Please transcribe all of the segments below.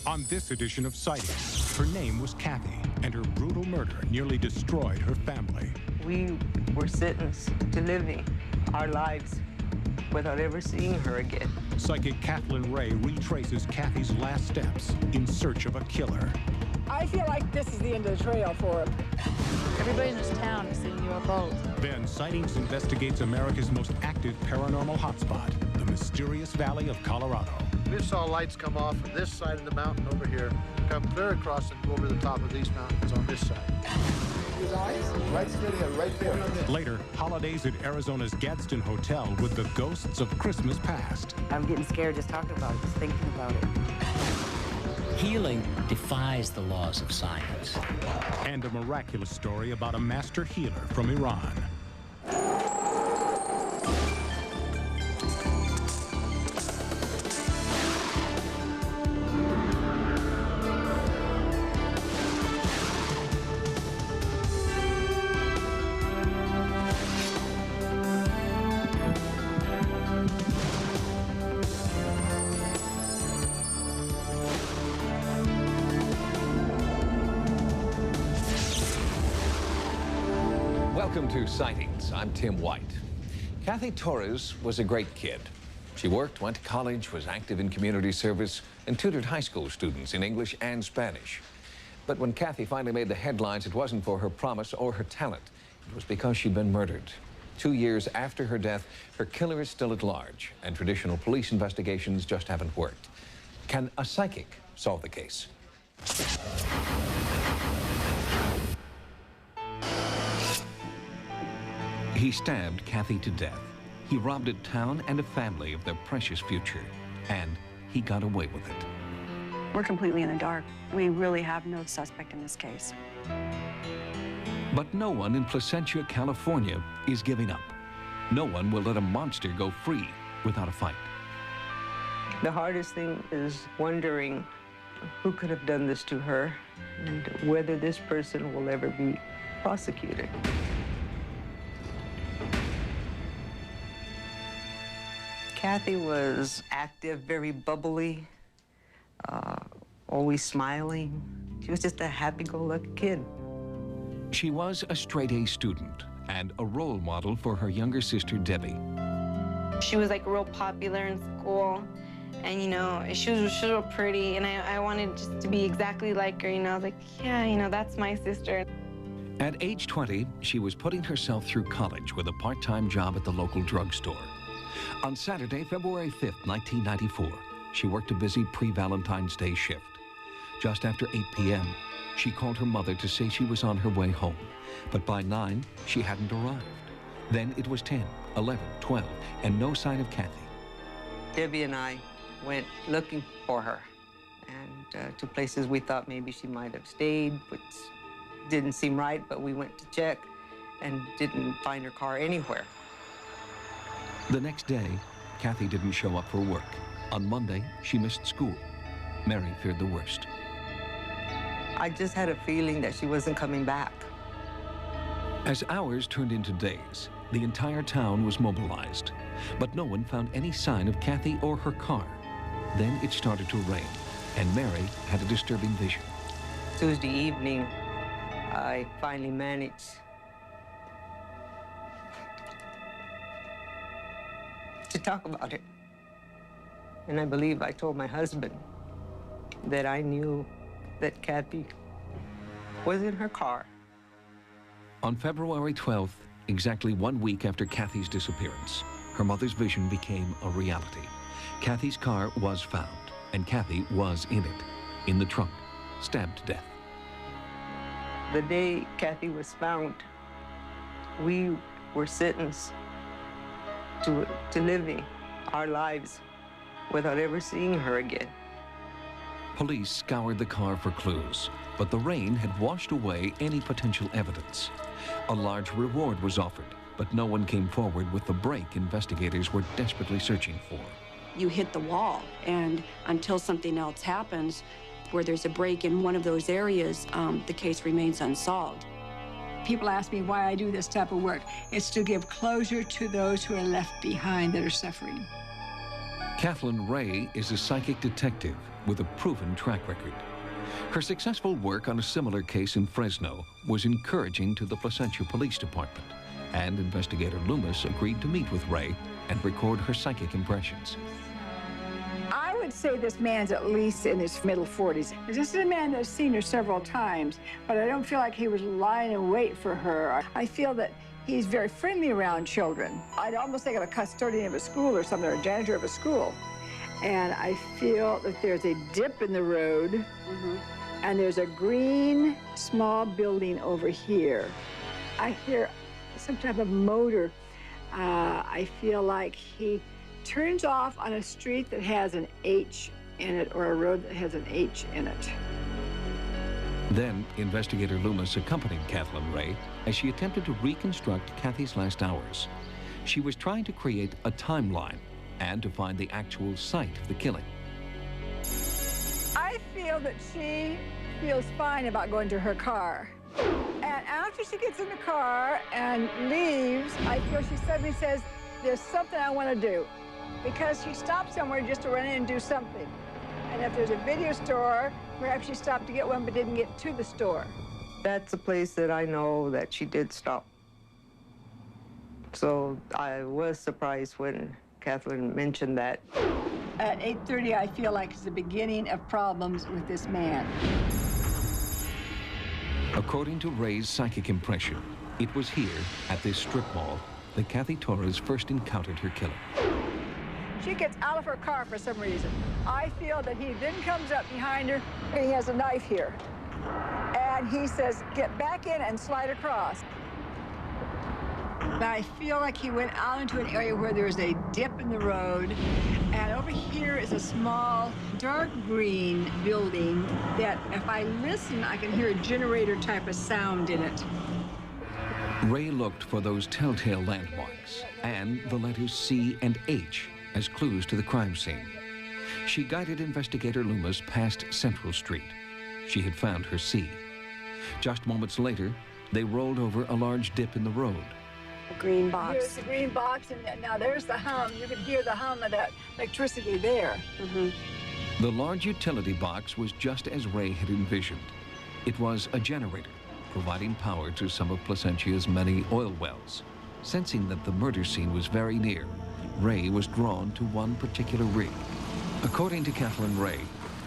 On this edition of Sightings, her name was Kathy, and her brutal murder nearly destroyed her family. We were sentenced to living our lives without ever seeing her again. Psychic Kathleen Ray retraces Kathy's last steps in search of a killer. I feel like this is the end of the trail for him. Everybody in this town is seeing UFOs. Then Sightings investigates America's most active paranormal hotspot, the mysterious Valley of Colorado. We saw lights come off from this side of the mountain over here, come clear across and go over the top of these mountains on this side. His eyes, right straight ahead, right there. Later, holidays at Arizona's Gadsden Hotel with the ghosts of Christmas past. I'm getting scared just talking about it, just thinking about it. Healing defies the laws of science. And a miraculous story about a master healer from Iran. Welcome to Sightings. I'm Tim White. Kathy Torres was a great kid. She worked, went to college, was active in community service, and tutored high school students in English and Spanish. But when Kathy finally made the headlines, it wasn't for her promise or her talent. It was because she'd been murdered. 2 years after her death, her killer is still at large, and traditional police investigations just haven't worked. Can a psychic solve the case? He stabbed Kathy to death. He robbed a town and a family of their precious future, and he got away with it. We're completely in the dark. We really have no suspect in this case. But no one in Placentia, California is giving up. No one will let a monster go free without a fight. The hardest thing is wondering who could have done this to her and whether this person will ever be prosecuted. Kathy was active, very bubbly, always smiling. She was just a happy-go-lucky kid. She was a straight-A student and a role model for her younger sister, Debbie. She was like real popular in school, and you know, she was real pretty, and I wanted just to be exactly like her, you know. I was like, yeah, you know, that's my sister. At age 20, she was putting herself through college with a part-time job at the local drugstore. On Saturday, February 5th, 1994, she worked a busy pre-Valentine's Day shift. Just after 8 p.m., she called her mother to say she was on her way home. But by 9, she hadn't arrived. Then it was 10, 11, 12, and no sign of Kathy. Debbie and I went looking for her, and to places we thought maybe she might have stayed, which didn't seem right, but we went to check and didn't find her car anywhere. The next day, Kathy didn't show up for work. On Monday, she missed school. Mary feared the worst. I just had a feeling that she wasn't coming back. As hours turned into days, the entire town was mobilized, but no one found any sign of Kathy or her car. Then it started to rain, and Mary had a disturbing vision. Tuesday evening, I finally managed to talk about it. And I believe I told my husband that I knew that Kathy was in her car. On February 12th, exactly 1 week after Kathy's disappearance, her mother's vision became a reality. Kathy's car was found, and Kathy was in it, in the trunk, stabbed to death. The day Kathy was found, we were sentenced to living our lives without ever seeing her again. Police scoured the car for clues, but the rain had washed away any potential evidence. A large reward was offered, but no one came forward with the break investigators were desperately searching for. You hit the wall, and until something else happens, where there's a break in one of those areas, the case remains unsolved. People ask me why I do this type of work. It's to give closure to those who are left behind that are suffering. Kathleen Ray is a psychic detective with a proven track record. Her successful work on a similar case in Fresno was encouraging to the Placentia Police Department, and investigator Loomis agreed to meet with Ray and record her psychic impressions. I would say this man's at least in his middle 40s. This is a man that's seen her several times, but I don't feel like he was lying in wait for her. I feel that he's very friendly around children. I'd almost think of a custodian of a school or something, or a janitor of a school. And I feel that there's a dip in the road, and there's a green small building over here. I hear some type of motor. I feel like he turns off on a street that has an H in it, or a road that has an H in it. Then, investigator Loomis accompanied Kathleen Ray as she attempted to reconstruct Kathy's last hours. She was trying to create a timeline and to find the actual site of the killing. I feel that she feels fine about going to her car. And after she gets in the car and leaves, I feel she suddenly says, there's something I want to do. Because she stopped somewhere just to run in and do something. And if there's a video store, perhaps she stopped to get one but didn't get to the store. That's a place that I know that she did stop. So I was surprised when Kathleen mentioned that. At 8:30, I feel like it's the beginning of problems with this man. According to Ray's psychic impression, it was here, at this strip mall, that Kathy Torres first encountered her killer. She gets out of her car for some reason. I feel that he then comes up behind her, and he has a knife here. And he says, get back in and slide across. But I feel like he went out into an area where there's a dip in the road, and over here is a small, dark green building that, if I listen, I can hear a generator type of sound in it. Ray looked for those telltale landmarks and the letters C and H as clues to the crime scene. She guided investigator Loomis past Central Street. She had found her C. Just moments later, they rolled over a large dip in the road. A green box. Here's the green box, and now there's the hum. You can hear the hum of that electricity there. The large utility box was just as Ray had envisioned. It was a generator, providing power to some of Placentia's many oil wells. Sensing that the murder scene was very near, Ray was drawn to one particular rig. According to Kathleen Ray,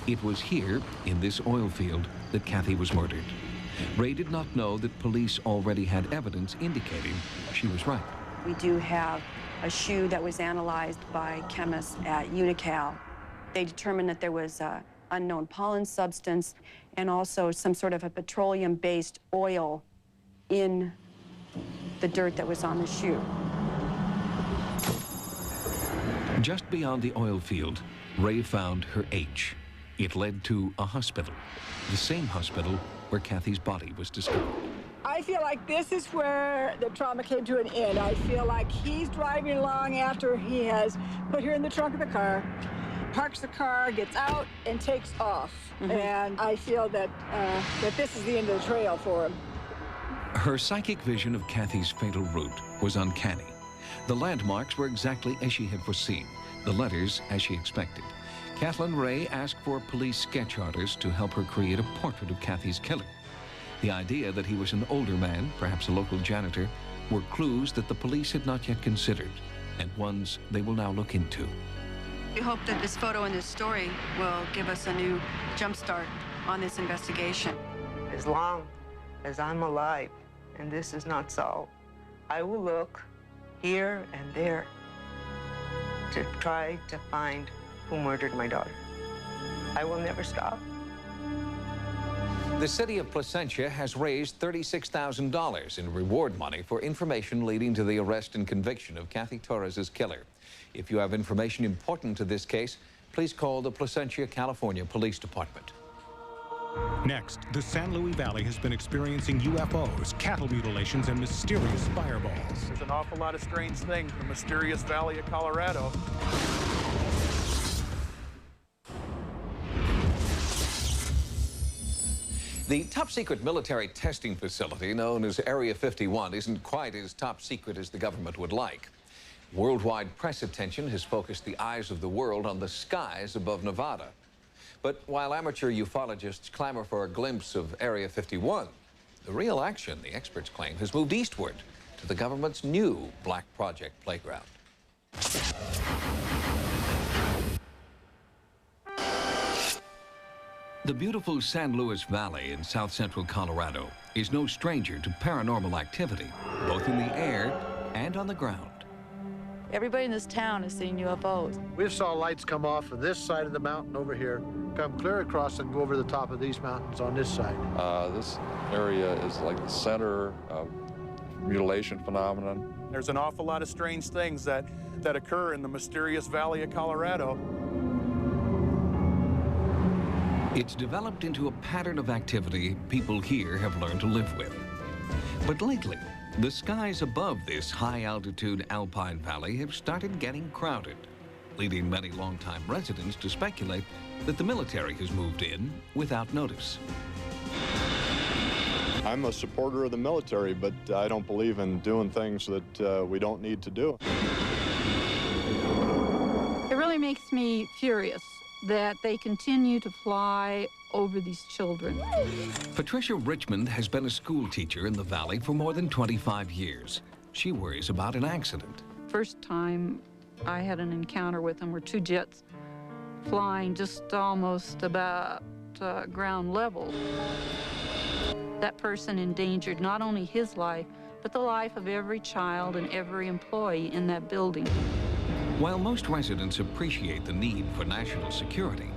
it was here, in this oil field, that Kathy was murdered. Ray did not know that police already had evidence indicating she was right. We do have a shoe that was analyzed by chemists at Unical. They determined that there was an unknown pollen substance and also some sort of a petroleum-based oil in the dirt that was on the shoe. Just beyond the oil field, Ray found her H. It led to a hospital, the same hospital where Kathy's body was discovered. I feel like this is where the trauma came to an end. I feel like he's driving along after he has put her in the trunk of the car, parks the car, gets out, and takes off. And I feel that, that this is the end of the trail for him. Her psychic vision of Kathy's fatal route was uncanny. The landmarks were exactly as she had foreseen, the letters as she expected. Kathleen Ray asked for police sketch artists to help her create a portrait of Kathy's killer. The idea that he was an older man, perhaps a local janitor, were clues that the police had not yet considered, and ones they will now look into. We hope that this photo and this story will give us a new jump start on this investigation. As long as I'm alive and this is not solved, I will look here and there to try to find who murdered my daughter. I will never stop. The city of Placentia has raised $36,000 in reward money for information leading to the arrest and conviction of Kathy Torres' killer. If you have information important to this case, please call the Placentia, California Police Department. Next, the San Luis Valley has been experiencing UFOs, cattle mutilations, and mysterious fireballs. There's an awful lot of strange things in the mysterious valley of Colorado. The top-secret military testing facility known as Area 51 isn't quite as top secret as the government would like. Worldwide press attention has focused the eyes of the world on the skies above Nevada. But while amateur ufologists clamor for a glimpse of Area 51, the real action, the experts claim, has moved eastward to the government's new Black Project playground. The beautiful San Luis Valley in south-central Colorado is no stranger to paranormal activity, both in the air and on the ground. Everybody in this town has seen UFOs. We saw lights come off of this side of the mountain over here, come clear across and go over the top of these mountains on this side. This area is like the center of mutilation phenomenon. There's an awful lot of strange things that occur in the mysterious Valley of Colorado. It's developed into a pattern of activity people here have learned to live with. But lately, the skies above this high-altitude alpine valley have started getting crowded, leading many longtime residents to speculate that the military has moved in without notice. I'm a supporter of the military, but I don't believe in doing things that we don't need to do. It really makes me furious that they continue to fly over these children. Patricia Richmond has been a school teacher in the valley for more than 25 years. She worries about an accident. First time I had an encounter with them were two jets flying just almost about ground level. That person endangered not only his life, but the life of every child and every employee in that building. While most residents appreciate the need for national security,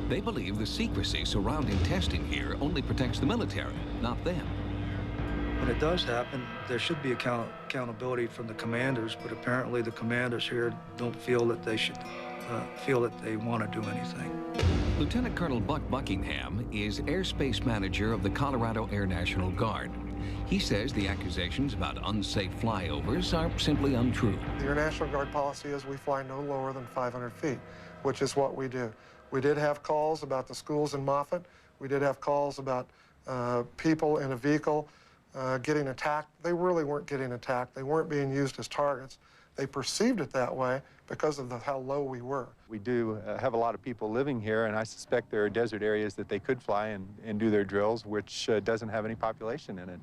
they believe the secrecy surrounding testing here only protects the military, not them. When it does happen, there should be accountability from the commanders, but apparently the commanders here don't feel that they should feel that they want to do anything. Lieutenant Colonel Buck Buckingham is airspace manager of the Colorado Air National Guard. He says the accusations about unsafe flyovers are simply untrue. The Air National Guard policy is we fly no lower than 500 feet, which is what we do. We did have calls about the schools in Moffett. We did have calls about people in a vehicle getting attacked. They really weren't getting attacked. They weren't being used as targets. They perceived it that way because of how low we were. We do have a lot of people living here, and I suspect there are desert areas that they could fly and do their drills, which doesn't have any population in it.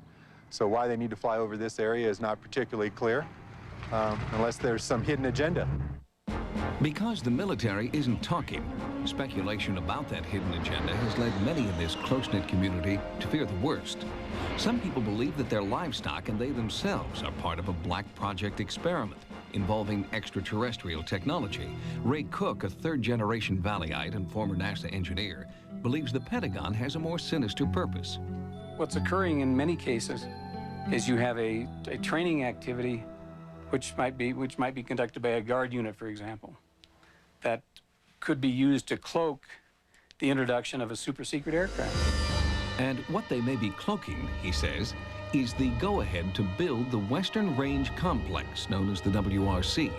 So why they need to fly over this area is not particularly clear, unless there's some hidden agenda. Because the military isn't talking, speculation about that hidden agenda has led many in this close-knit community to fear the worst. Some people believe that their livestock and they themselves are part of a Black Project experiment involving extraterrestrial technology. Ray Cook, a third-generation Valleyite and former NASA engineer, believes the Pentagon has a more sinister purpose. What's occurring in many cases is you have a training activity which might be conducted by a guard unit, for example, that could be used to cloak the introduction of a super-secret aircraft. And what they may be cloaking, he says, is the go-ahead to build the Western Range Complex, known as the WRC.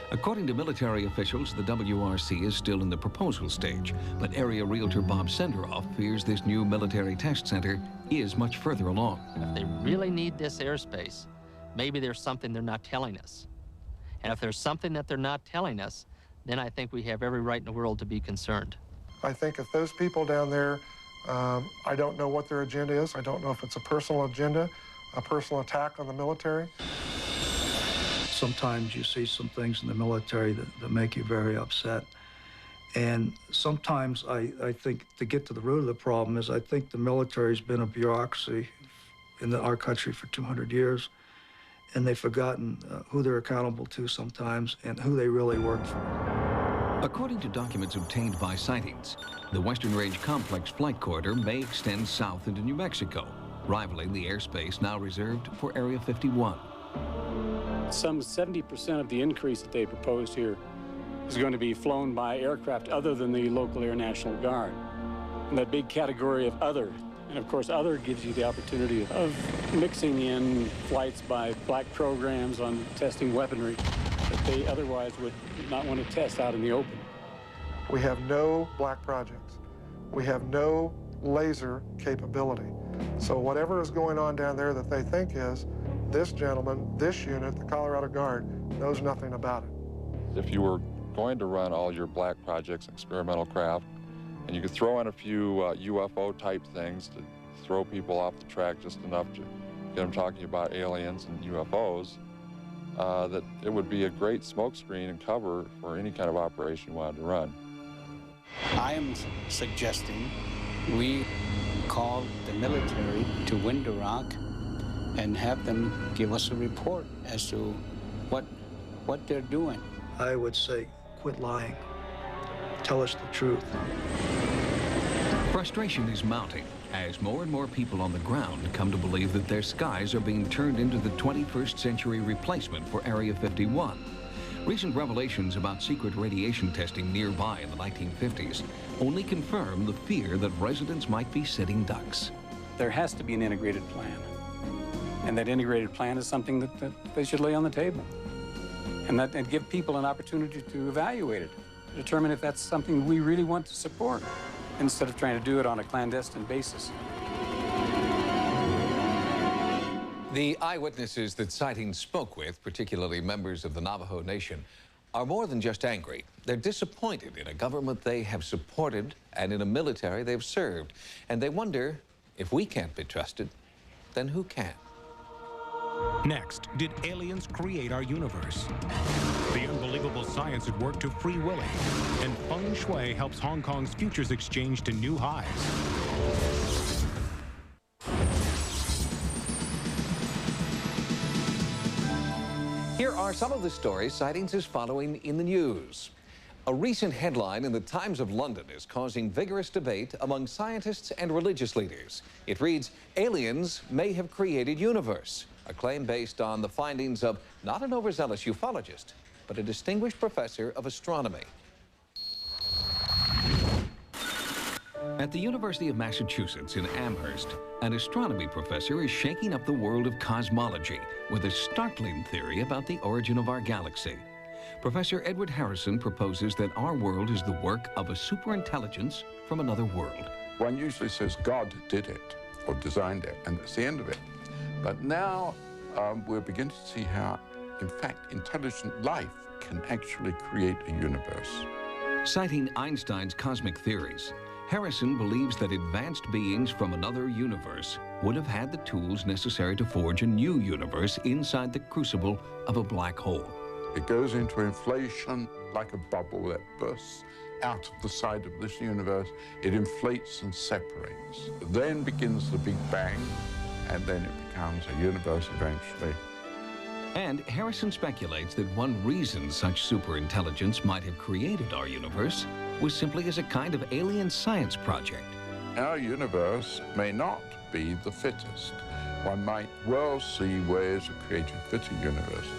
According to military officials, the WRC is still in the proposal stage, but area realtor Bob Senderoff fears this new military test center is much further along. If they really need this airspace, maybe there's something they're not telling us. And if there's something that they're not telling us, then I think we have every right in the world to be concerned. I think if those people down there, I don't know what their agenda is. I don't know if it's a personal agenda, a personal attack on the military. Sometimes you see some things in the military that make you very upset. And sometimes I think to get to the root of the problem is I think the military's been a bureaucracy in our country for 200 years, and they've forgotten who they're accountable to sometimes and who they really work for. According to documents obtained by Sightings, the Western Range Complex flight corridor may extend south into New Mexico, rivaling the airspace now reserved for Area 51. Some 70% of the increase that they proposed here is going to be flown by aircraft other than the local Air National Guard. And that big category of other. And of course, other gives you the opportunity of mixing in flights by black programs on testing weaponry that they otherwise would not want to test out in the open. We have no black projects. We have no laser capability. So whatever is going on down there that they think is, This gentleman, this unit, the Colorado Guard, knows nothing about it. If you were going to run all your black projects, experimental craft, and you could throw in a few UFO type things to throw people off the track just enough to get them talking about aliens and UFOs, that it would be a great smokescreen and cover for any kind of operation you wanted to run. I am suggesting we call the military to Window Rock and have them give us a report as to what they're doing. I would say, quit lying. Tell us the truth. Frustration is mounting as more and more people on the ground come to believe that their skies are being turned into the 21st century replacement for Area 51. Recent revelations about secret radiation testing nearby in the 1950s only confirm the fear that residents might be sitting ducks. There has to be an integrated plan. And that integrated plan is something that they should lay on the table. And give people an opportunity to evaluate it, to determine if that's something we really want to support, instead of trying to do it on a clandestine basis. The eyewitnesses that Sightings spoke with, particularly members of the Navajo Nation, are more than just angry. They're disappointed in a government they have supported and in a military they've served. And they wonder, if we can't be trusted, then who can? Next, did aliens create our universe? The unbelievable science at work to free willing. And feng shui helps Hong Kong's futures exchange to new highs. Here are some of the stories Sightings is following in the news. A recent headline in the Times of London is causing vigorous debate among scientists and religious leaders. It reads, aliens may have created universe, a claim based on the findings of not an overzealous ufologist, but a distinguished professor of astronomy. At the University of Massachusetts in Amherst, an astronomy professor is shaking up the world of cosmology with a startling theory about the origin of our galaxy. Professor Edward Harrison proposes that our world is the work of a superintelligence from another world. One usually says God did it or designed it, and that's the end of it. But now we're beginning to see how, in fact, intelligent life can actually create a universe. Citing Einstein's cosmic theories, Harrison believes that advanced beings from another universe would have had the tools necessary to forge a new universe inside the crucible of a black hole. It goes into inflation like a bubble that bursts out of the side of this universe. It inflates and separates. Then begins the Big Bang, and then it becomes a universe eventually. And Harrison speculates that one reason such superintelligence might have created our universe was simply as a kind of alien science project. Our universe may not be the fittest. One might well see ways of creating fitter universes.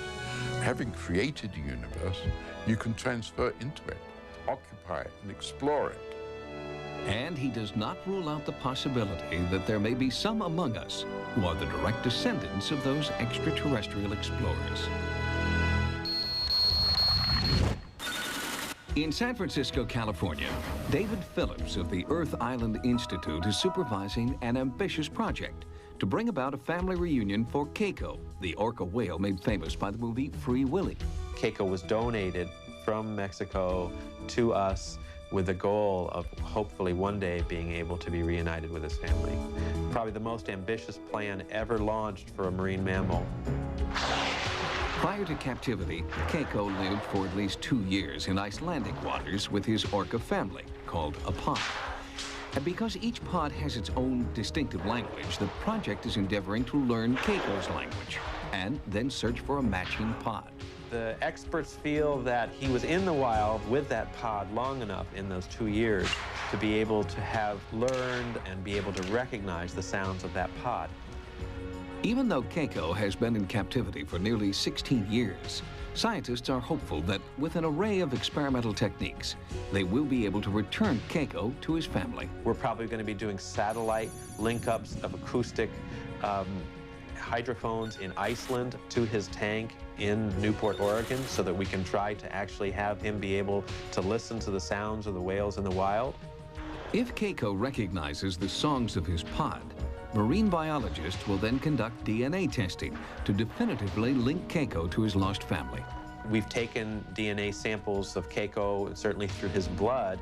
Having created a universe, you can transfer into it, occupy it, and explore it. And he does not rule out the possibility that there may be some among us who are the direct descendants of those extraterrestrial explorers. In San Francisco, California, David Phillips of the Earth Island Institute is supervising an ambitious project to bring about a family reunion for Keiko, the orca whale made famous by the movie Free Willy. Keiko was donated from Mexico to us with the goal of hopefully one day being able to be reunited with his family. Probably the most ambitious plan ever launched for a marine mammal. Prior to captivity, Keiko lived for at least 2 years in Icelandic waters with his orca family, called a pod. And because each pod has its own distinctive language, the project is endeavoring to learn Keiko's language and then search for a matching pod. The experts feel that he was in the wild with that pod long enough in those 2 years to be able to have learned and be able to recognize the sounds of that pod. Even though Keiko has been in captivity for nearly 16 years, scientists are hopeful that with an array of experimental techniques, they will be able to return Keiko to his family. We're probably going to be doing satellite link-ups of acoustic hydrophones in Iceland to his tank in Newport, Oregon, so that we can try to actually have him be able to listen to the sounds of the whales in the wild. If Keiko recognizes the songs of his pod, marine biologists will then conduct DNA testing to definitively link Keiko to his lost family. We've taken DNA samples of Keiko, certainly through his blood.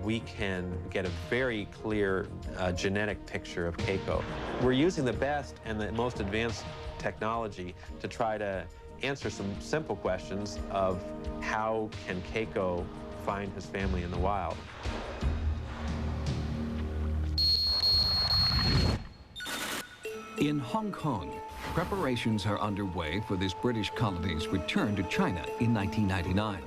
We can get a very clear genetic picture of Keiko. We're using the best and the most advanced technology to try to answer some simple questions of how can Keiko find his family in the wild. In Hong Kong, preparations are underway for this British colony's return to China in 1999.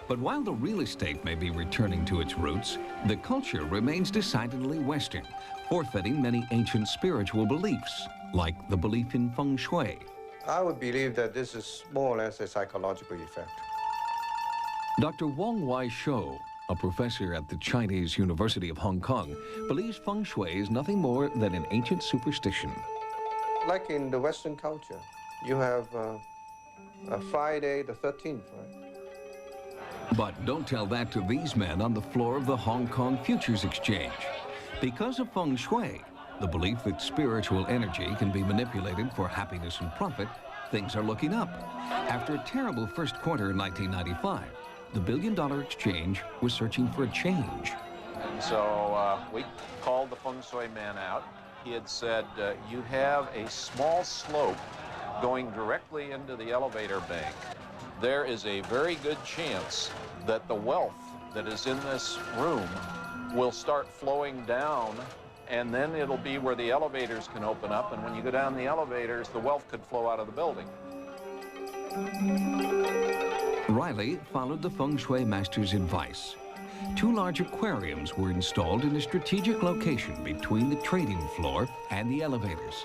But while the real estate may be returning to its roots, the culture remains decidedly Western, forfeiting many ancient spiritual beliefs, like the belief in feng shui. I would believe that this is more or less a psychological effect. Dr. Wong Wai-shou, a professor at the Chinese University of Hong Kong, believes feng shui is nothing more than an ancient superstition. Like in the Western culture, you have a Friday the 13th, right? But don't tell that to these men on the floor of the Hong Kong Futures Exchange. Because of feng shui, the belief that spiritual energy can be manipulated for happiness and profit, things are looking up. After a terrible first quarter in 1995, the billion-dollar exchange was searching for a change. And so we called the feng shui man out. He had said, you have a small slope going directly into the elevator bank. There is a very good chance that the wealth that is in this room will start flowing down, and then it'll be where the elevators can open up, and when you go down the elevators, the wealth could flow out of the building. Riley followed the feng shui master's advice. 2 large aquariums were installed in a strategic location between the trading floor and the elevators.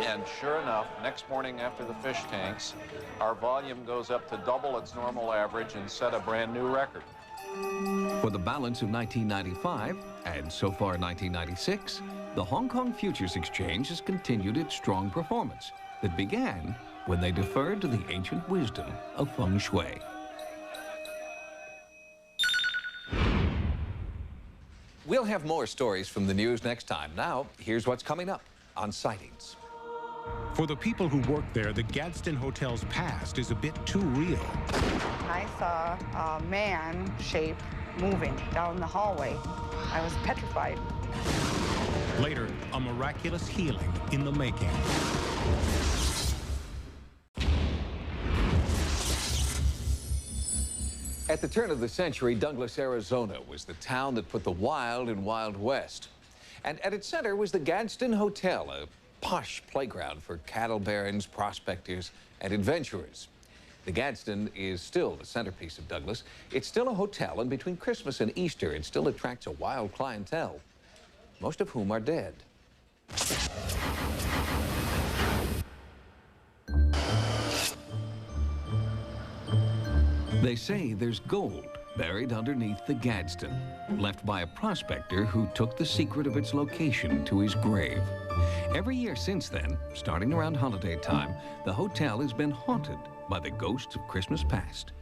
And sure enough, next morning after the fish tanks, our volume goes up to double its normal average and set a brand new record. For the balance of 1995, and so far 1996, the Hong Kong Futures Exchange has continued its strong performance that began when they deferred to the ancient wisdom of feng shui. We'll have more stories from the news next time. Now, here's what's coming up on Sightings. For the people who work there, the Gadsden Hotel's past is a bit too real. I saw a man shape moving down the hallway. I was petrified. Later, a miraculous healing in the making. At the turn of the century, Douglas, Arizona was the town that put the wild in Wild West. And at its center was the Gadsden Hotel, a posh playground for cattle barons, prospectors, and adventurers. The Gadsden is still the centerpiece of Douglas. It's still a hotel, and between Christmas and Easter, it still attracts a wild clientele, most of whom are dead. They say there's gold buried underneath the Gadsden, left by a prospector who took the secret of its location to his grave. Every year since then, starting around holiday time, the hotel has been haunted by the ghosts of Christmas past.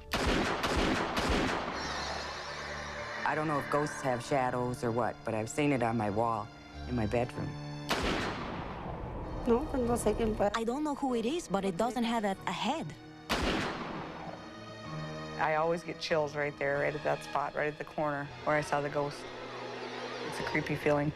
I don't know if ghosts have shadows or what, but I've seen it on my wall in my bedroom. I don't know who it is, but it doesn't have a head. I always get chills right there, right at that spot, right at the corner where I saw the ghost. It's a creepy feeling.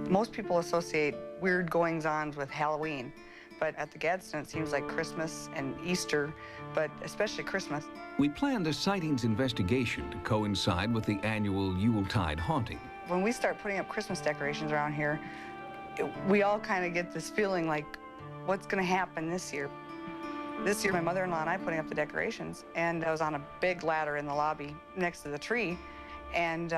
Most people associate weird goings-on with Halloween, but at the Gadsden, it seems like Christmas and Easter, but especially Christmas. We planned a sightings investigation to coincide with the annual Yuletide haunting. When we start putting up Christmas decorations around here, we all kind of get this feeling like, what's going to happen this year? This year, my mother-in-law and I putting up the decorations, and I was on a big ladder in the lobby next to the tree, and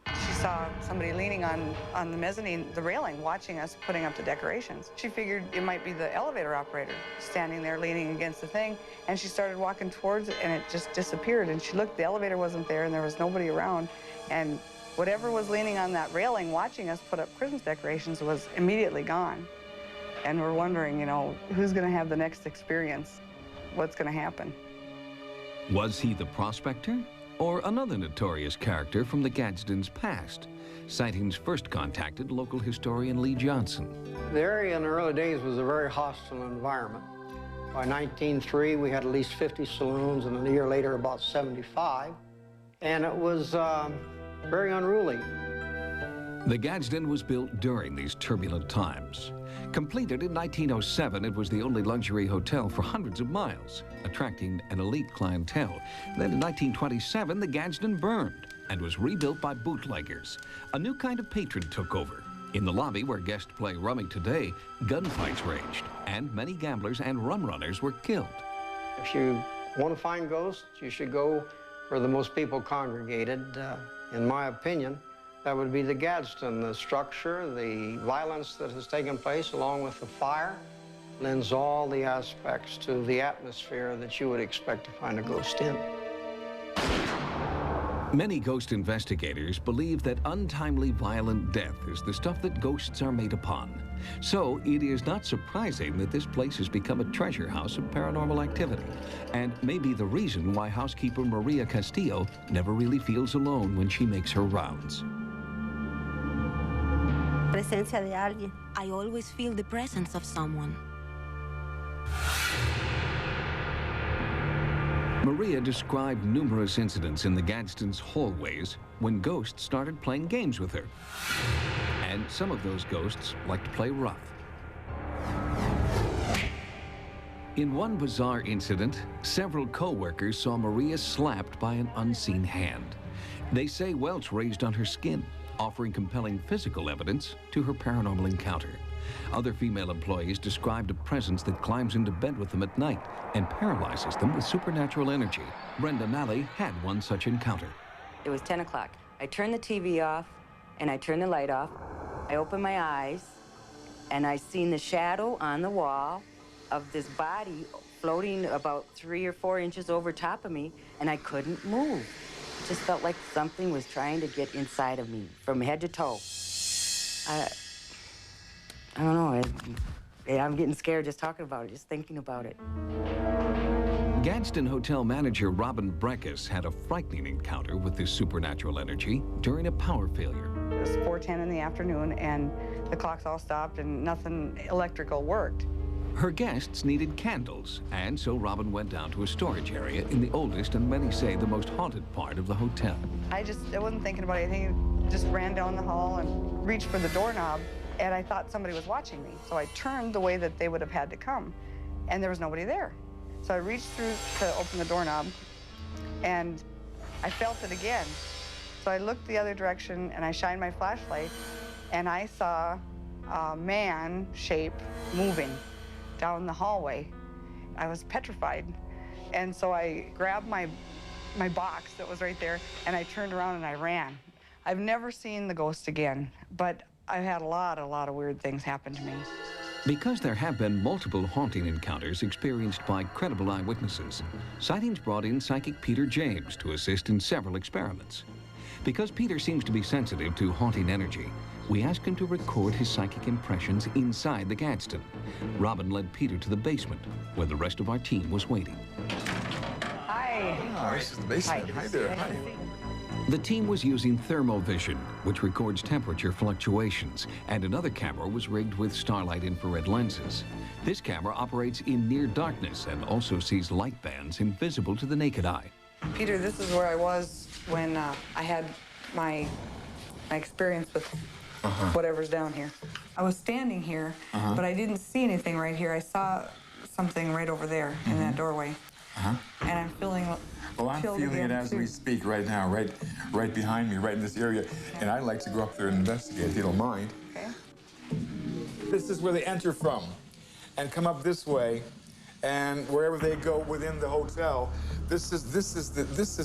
she saw somebody leaning on the mezzanine, the railing, watching us putting up the decorations. She figured it might be the elevator operator standing there leaning against the thing, and she started walking towards it, and it just disappeared. And she looked, the elevator wasn't there, and there was nobody around, and whatever was leaning on that railing watching us put up Christmas decorations was immediately gone. And we're wondering, you know, who's going to have the next experience? What's going to happen? Was he the prospector or another notorious character from the Gadsden's past. Sightings first contacted local historian Lee Johnson. The area in the early days was a very hostile environment. By 1903, we had at least 50 saloons, and a year later, about 75. And it was very unruly. The Gadsden was built during these turbulent times. Completed in 1907, it was the only luxury hotel for hundreds of miles, attracting an elite clientele. Then in 1927, the Gadsden burned and was rebuilt by bootleggers. A new kind of patron took over. In the lobby where guests play rummy today, gunfights raged, and many gamblers and rum runners were killed. If you want to find ghosts, you should go where the most people congregated. In my opinion, that would be the Gadsden. The structure, the violence that has taken place, along with the fire, lends all the aspects to the atmosphere that you would expect to find a ghost in. Many ghost investigators believe that untimely violent death is the stuff that ghosts are made upon. So it is not surprising that this place has become a treasure house of paranormal activity, and may be the reason why housekeeper Maria Castillo never really feels alone when she makes her rounds. Presencia de alguien. I always feel the presence of someone. Maria described numerous incidents in the Gadsden's hallways when ghosts started playing games with her. And some of those ghosts liked to play rough. In one bizarre incident, several co-workers saw Maria slapped by an unseen hand. They say welts raised on her skin, offering compelling physical evidence to her paranormal encounter. Other female employees described a presence that climbs into bed with them at night and paralyzes them with supernatural energy. Brenda Nally had one such encounter. It was 10 o'clock. I turned the TV off, and I turned the light off. I opened my eyes, and I seen the shadow on the wall of this body floating about 3 or 4 inches over top of me, and I couldn't move. It just felt like something was trying to get inside of me from head to toe. I don't know. I'm getting scared just talking about it, just thinking about it. Gadsden Hotel manager Robin Breckus had a frightening encounter with this supernatural energy during a power failure. It was 4:10 in the afternoon, and the clocks all stopped, and nothing electrical worked. Her guests needed candles, and so Robin went down to a storage area in the oldest and many say the most haunted part of the hotel. I wasn't thinking about anything. Just ran down the hall and reached for the doorknob, and I thought somebody was watching me. So I turned the way that they would have had to come, and there was nobody there. So I reached through to open the doorknob, and I felt it again. So I looked the other direction, and I shined my flashlight, and I saw a man shape moving down the hallway. I was petrified. And so I grabbed my box that was right there, and I turned around and I ran. I've never seen the ghost again, but I've had a lot of weird things happen to me. Because there have been multiple haunting encounters experienced by credible eyewitnesses, Sightings brought in psychic Peter James to assist in several experiments. Because Peter seems to be sensitive to haunting energy, we asked him to record his psychic impressions inside the Gadsden. Robin led Peter to the basement, where the rest of our team was waiting. Hi. Oh, this is the basement. Hi there. Hi. The team was using thermovision, which records temperature fluctuations, and another camera was rigged with starlight infrared lenses. This camera operates in near darkness and also sees light bands invisible to the naked eye. Peter, this is where I was when I had my experience with whatever's down here. I was standing here, but I didn't see anything right here. I saw something right over there in that doorway. And I'm feeling Well, I'm feeling it as we speak right now, right behind me, right in this area. And I'd like to go up there and investigate, if you don't mind. Okay. This is where they enter from and come up this way, and wherever they go within the hotel, this is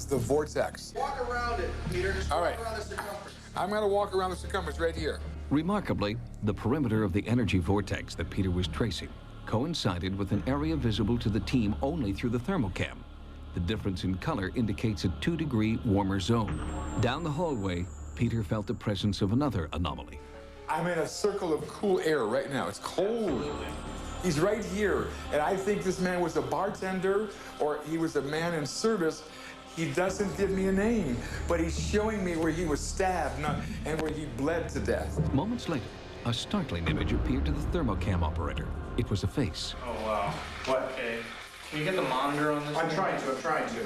the vortex. Walk around it, Peter. Just All right. walk around the circumference. I'm going to walk around the circumference right here. Remarkably, the perimeter of the energy vortex that Peter was tracing coincided with an area visible to the team only through the thermocam. The difference in color indicates a 2-degree warmer zone. Down the hallway, Peter felt the presence of another anomaly. I'm in a circle of cool air right now. It's cold. He's right here, and I think this man was a bartender or he was a man in service. He doesn't give me a name, but he's showing me where he was stabbed and where he bled to death. Moments later, a startling image appeared to the thermocam operator. It was a face. Oh, wow. What? Okay. Can you get the monitor on this? I'm trying to.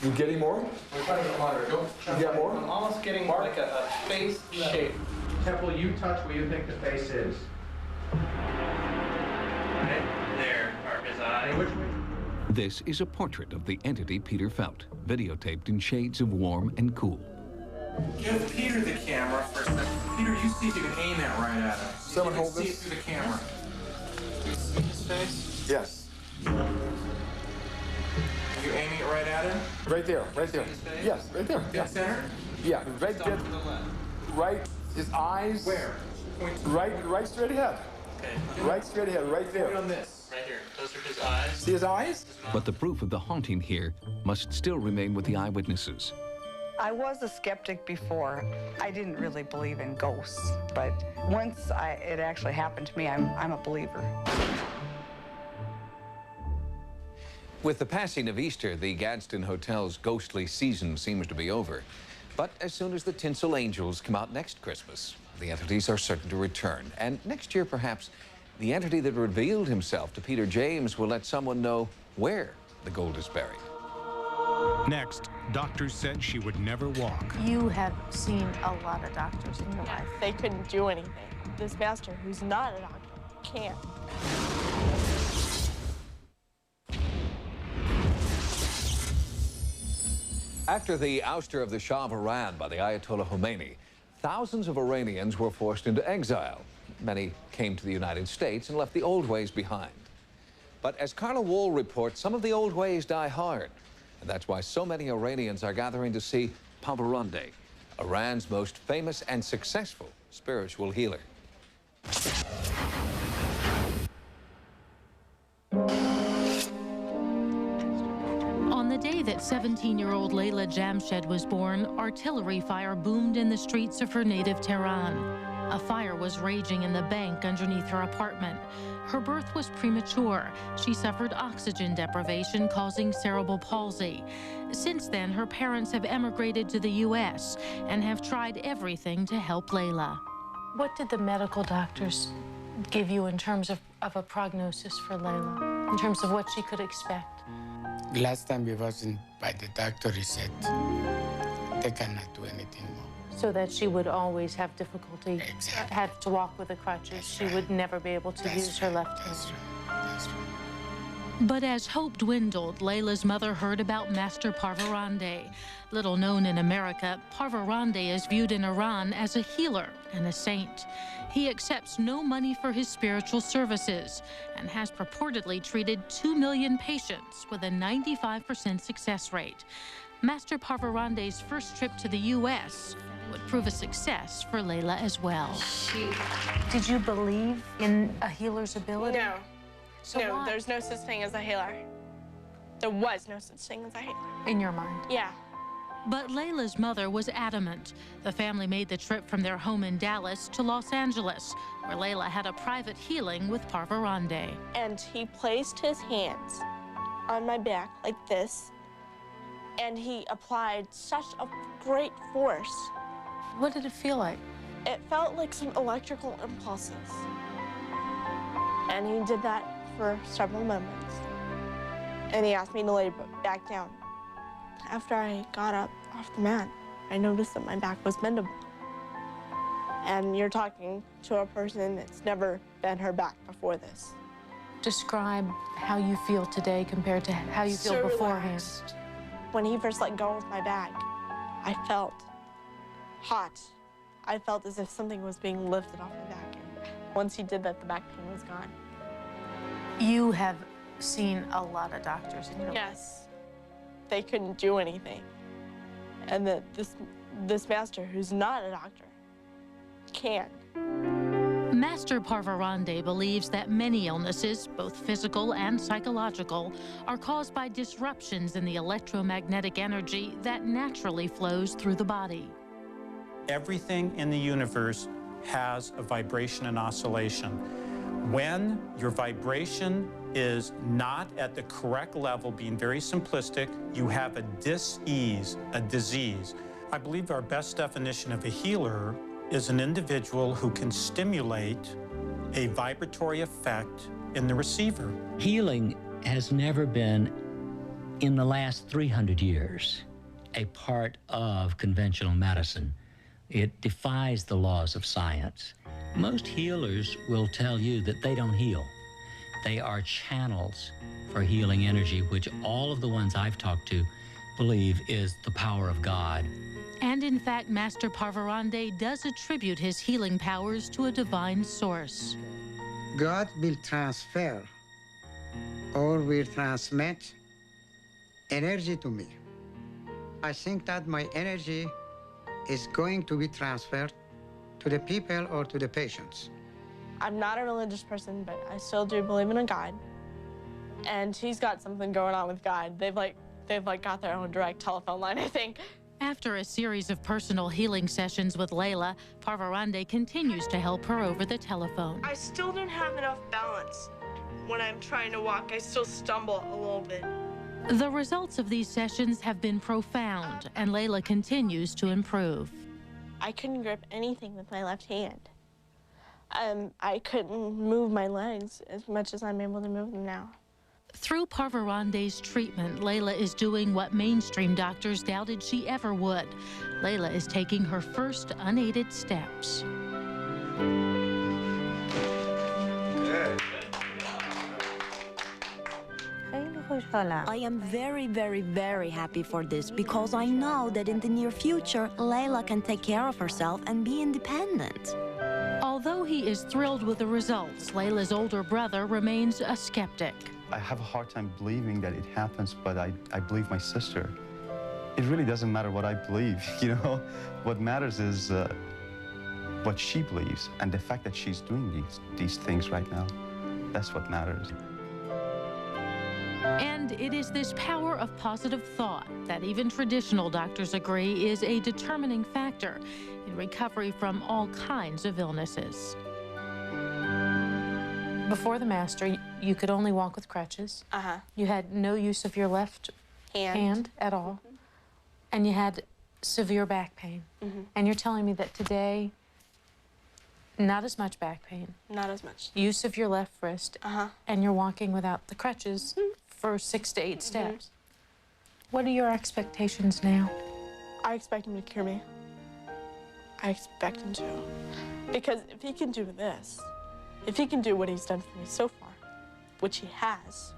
You getting more? We're trying to get the monitor. Go. You got more? I'm almost getting like a face shape. Temple, you touch where you think the face is. Right there are his eyes. Which way? This is a portrait of the entity Peter felt, videotaped in shades of warm and cool. Give Peter the camera for a second. Peter, you see if you can aim it right at him. Someone hold this. See it through the camera. Do you see his face? Yes. Are you aiming it right at him? Right there. Yes, right there. Dead center? Yeah, right there. Right, his eyes. Where? Right straight ahead. Okay. Right straight ahead, right there. Point on this. Right here. Those are his eyes. See his eyes? But the proof of the haunting here must still remain with the eyewitnesses. I was a skeptic before. I didn't really believe in ghosts, but once it actually happened to me, I'm a believer. With the passing of Easter, the Gadsden Hotel's ghostly season seems to be over. But as soon as the tinsel angels come out next Christmas, the entities are certain to return. And next year, perhaps, the entity that revealed himself to Peter James will let someone know where the gold is buried. Next, doctors said she would never walk. You have seen a lot of doctors in your life. They couldn't do anything. This master, who's not a doctor, can't. After the ouster of the Shah of Iran by the Ayatollah Khomeini, thousands of Iranians were forced into exile. Many came to the United States and left the old ways behind. But as Carla Wall reports, some of the old ways die hard. And that's why so many Iranians are gathering to see Parvarande, Iran's most famous and successful spiritual healer. On the day that 17-year-old Layla Jamshed was born, artillery fire boomed in the streets of her native Tehran. A fire was raging in the bank underneath her apartment. Her birth was premature. She suffered oxygen deprivation, causing cerebral palsy. Since then, her parents have emigrated to the U.S. and have tried everything to help Layla. What did the medical doctors give you in terms of a prognosis for Layla, in terms of what she could expect? Last time we wasn't by the doctor, he said they cannot do anything more. So that she would always have difficulty, have to walk with the crutches. She would never be able to use her left hand. But as hope dwindled, Layla's mother heard about Master Parvarande. Little known in America, Parvarande is viewed in Iran as a healer and a saint. He accepts no money for his spiritual services and has purportedly treated 2 million patients with a 95% success rate. Master Parvarande's first trip to the U.S. would prove a success for Layla as well. Did you believe in a healer's ability? No. So no, why? There's no such thing as a healer. There was no such thing as a healer. In your mind? Yeah. But Layla's mother was adamant. The family made the trip from their home in Dallas to Los Angeles, where Layla had a private healing with Parvarande. And he placed his hands on my back like this, and he applied such a great force. What did it feel like? It felt like some electrical impulses. And he did that for several moments. And he asked me to lay back down. After I got up off the mat, I noticed that my back was bendable. And you're talking to a person that's never bent her back before this. Describe how you feel today compared to how you feel beforehand. Relaxed. When he first let go of my back, I felt hot. I felt as if something was being lifted off my back. And once he did that, the back pain was gone. You have seen a lot of doctors in your life. Yes. They couldn't do anything. And that this master, who's not a doctor, can. Master Parvarande believes that many illnesses, both physical and psychological, are caused by disruptions in the electromagnetic energy that naturally flows through the body. Everything in the universe has a vibration and oscillation. When your vibration is not at the correct level, being very simplistic. You have a dis-ease, a disease. I believe our best definition of a healer is an individual who can stimulate a vibratory effect in the receiver. Healing has never been, in the last 300 years, a part of conventional medicine. It defies the laws of science. Most healers will tell you that they don't heal. They are channels for healing energy, which all of the ones I've talked to believe is the power of God. And in fact, Master Parvarande does attribute his healing powers to a divine source. God will transfer or will transmit energy to me. I think that my energy is going to be transferred to the people or to the patients. I'm not a religious person, but I still do believe in a God. And he's got something going on with God. They've got their own direct telephone line, I think. After a series of personal healing sessions with Layla, Parvarande continues to help her over the telephone. I still don't have enough balance. When I'm trying to walk, I still stumble a little bit. The results of these sessions have been profound, and Layla continues to improve. I couldn't grip anything with my left hand. I couldn't move my legs as much as I'm able to move them now. Through Parvarande's treatment, Layla is doing what mainstream doctors doubted she ever would. Layla is taking her first unaided steps. I am very, very, very happy for this because I know that in the near future, Layla can take care of herself and be independent. Although he is thrilled with the results, Layla's older brother remains a skeptic. I have a hard time believing that it happens, but I believe my sister. It really doesn't matter what I believe, you know? What matters is what she believes, and the fact that she's doing these things right now. That's what matters. And it is this power of positive thought that even traditional doctors agree is a determining factor in recovery from all kinds of illnesses. Before the master, you could only walk with crutches. You had no use of your left hand at all. And you had severe back pain. And you're telling me that today, not as much back pain. Not as much. Use of your left wrist. And you're walking without the crutches for 6 to 8 steps. What are your expectations now? I expect him to cure me. I expect him to. Because if he can do this, if he can do what he's done for me so far, which he has,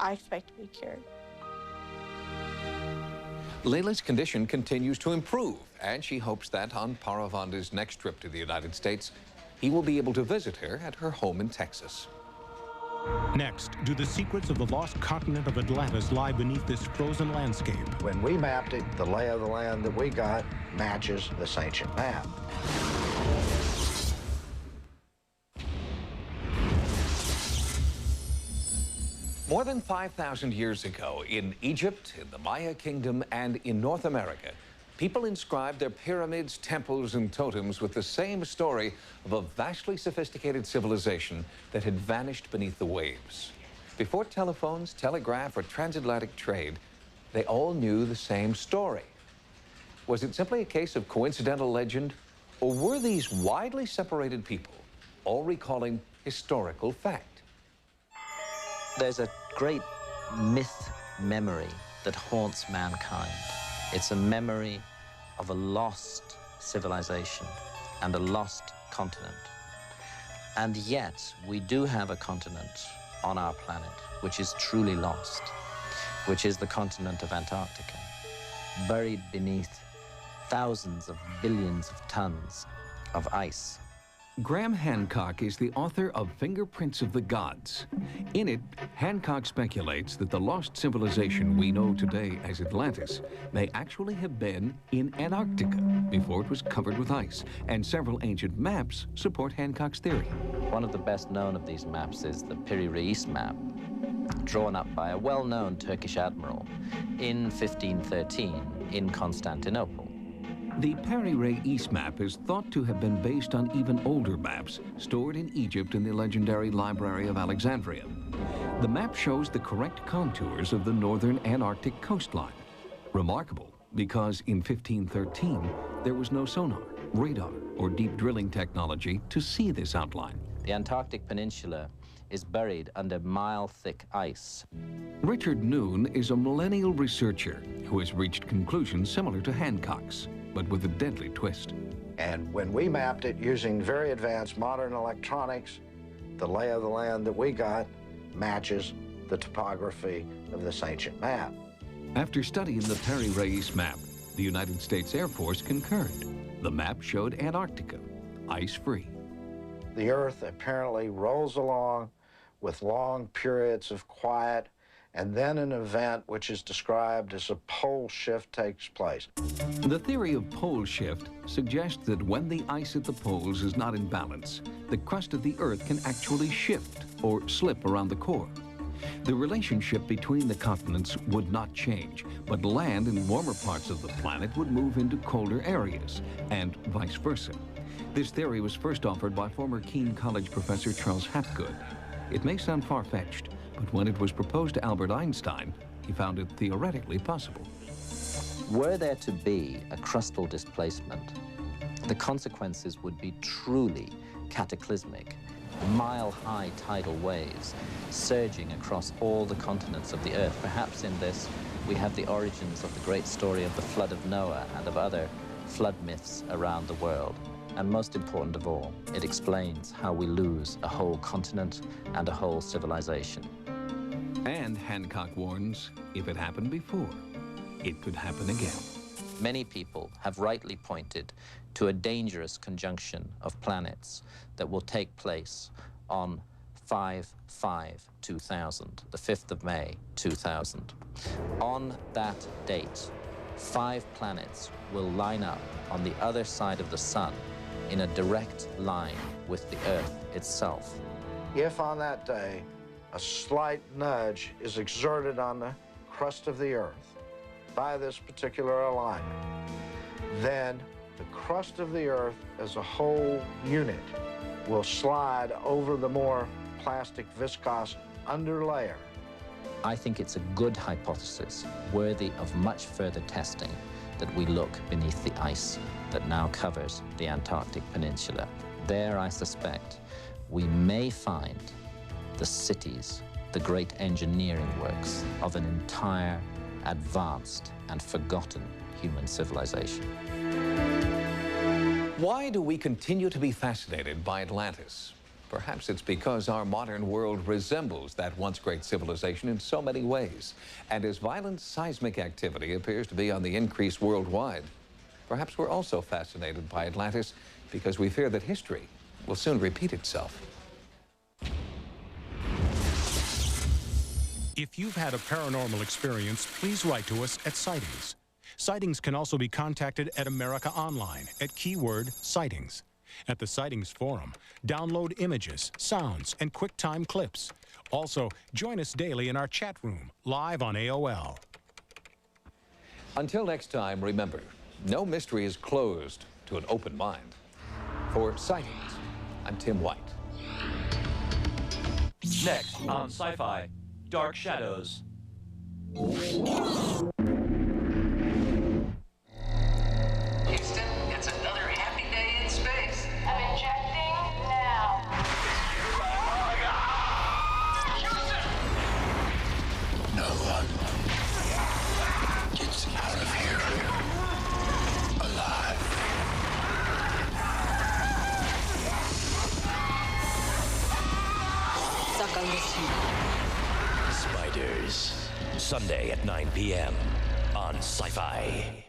I expect to be cured. Layla's condition continues to improve, and she hopes that on Parvande's next trip to the United States, he will be able to visit her at her home in Texas. Next, do the secrets of the lost continent of Atlantis lie beneath this frozen landscape? When we mapped it, the lay of the land that we got matches this ancient map. More than 5,000 years ago, in Egypt, in the Maya Kingdom, and in North America, people inscribed their pyramids, temples, and totems with the same story of a vastly sophisticated civilization that had vanished beneath the waves. Before telephones, telegraph, or transatlantic trade, they all knew the same story. Was it simply a case of coincidental legend, or were these widely separated people all recalling historical fact? There's a great myth memory that haunts mankind. It's a memory of a lost civilization and a lost continent. And yet, we do have a continent on our planet which is truly lost, which is the continent of Antarctica, buried beneath thousands of billions of tons of ice. Graham Hancock is the author of Fingerprints of the Gods. In it, Hancock speculates that the lost civilization we know today as Atlantis may actually have been in Antarctica before it was covered with ice, and several ancient maps support Hancock's theory. One of the best known of these maps is the Piri Reis map, drawn up by a well-known Turkish admiral in 1513 in Constantinople. The Piri Reis map is thought to have been based on even older maps stored in Egypt in the legendary Library of Alexandria. The map shows the correct contours of the northern Antarctic coastline. Remarkable because in 1513, there was no sonar, radar, or deep drilling technology to see this outline. The Antarctic Peninsula is buried under mile-thick ice. Richard Noon is a millennial researcher who has reached conclusions similar to Hancock's, but with a deadly twist. And when we mapped it using very advanced modern electronics, the lay of the land that we got matches the topography of this ancient map. After studying the Perry-Reyes map, the United States Air Force concurred. The map showed Antarctica, ice-free. The Earth apparently rolls along with long periods of quiet, and then an event which is described as a pole shift takes place. The theory of pole shift suggests that when the ice at the poles is not in balance, the crust of the Earth can actually shift or slip around the core. The relationship between the continents would not change, but land in warmer parts of the planet would move into colder areas, and vice versa. This theory was first offered by former Keene College professor Charles Hapgood. It may sound far-fetched, but when it was proposed to Albert Einstein, he found it theoretically possible. Were there to be a crustal displacement, the consequences would be truly cataclysmic. Mile-high tidal waves surging across all the continents of the Earth. Perhaps in this, we have the origins of the great story of the flood of Noah and of other flood myths around the world. And most important of all, it explains how we lose a whole continent and a whole civilization. And Hancock warns, if it happened before, it could happen again. Many people have rightly pointed to a dangerous conjunction of planets that will take place on 5/5/2000, the 5th of May, 2000. On that date, 5 planets will line up on the other side of the sun in a direct line with the Earth itself. If on that day a slight nudge is exerted on the crust of the Earth by this particular alignment, then the crust of the Earth as a whole unit will slide over the more plastic viscous underlayer. I think it's a good hypothesis, worthy of much further testing, that we look beneath the ice that now covers the Antarctic Peninsula. There, I suspect, we may find the cities, the great engineering works of an entire advanced and forgotten human civilization. Why do we continue to be fascinated by Atlantis? Perhaps it's because our modern world resembles that once great civilization in so many ways. And as violent seismic activity appears to be on the increase worldwide, perhaps we're also fascinated by Atlantis because we fear that history will soon repeat itself. If you've had a paranormal experience, please write to us at Sightings. Sightings can also be contacted at America Online at keyword Sightings. At the Sightings Forum, download images, sounds, and QuickTime clips. Also, join us daily in our chat room, live on AOL. Until next time, remember, no mystery is closed to an open mind. For Sightings, I'm Tim White. Next on Sci-Fi, Dark Shadows. Houston, it's another happy day in space. I'm injecting now. No one gets out of here alive. Suck on this one. Spiders. Sunday at 9 p.m. on Sci-Fi.